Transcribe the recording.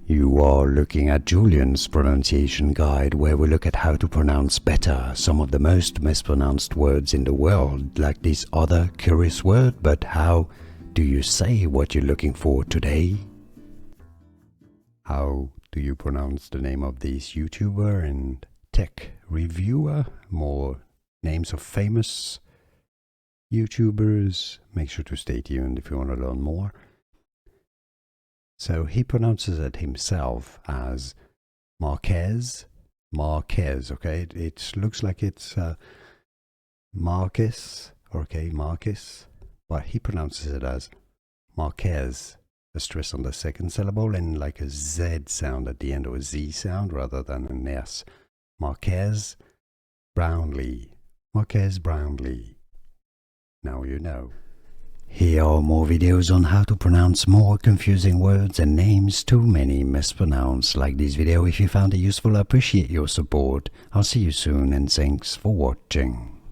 You are looking at Julian's pronunciation guide, where we look at how to pronounce better some of the most mispronounced words in the world, like this other curious word. But how do you say what you're looking for today? How do you pronounce the name of this YouTuber and tech reviewer? More names of famous YouTubers. Make sure to stay tuned if you want to learn more. So he pronounces it himself as Marques, okay? It looks like it's Marques, okay, Marques, but he pronounces it as Marques, a stress on the second syllable and like a Z sound at the end, or a Z sound rather than an S. Marques Brownlee, Marques Brownlee. Now you know. Here are more videos on how to pronounce more confusing words and names too many mispronounced. Like this video if you found it useful. I appreciate your support. I'll see you soon and thanks for watching.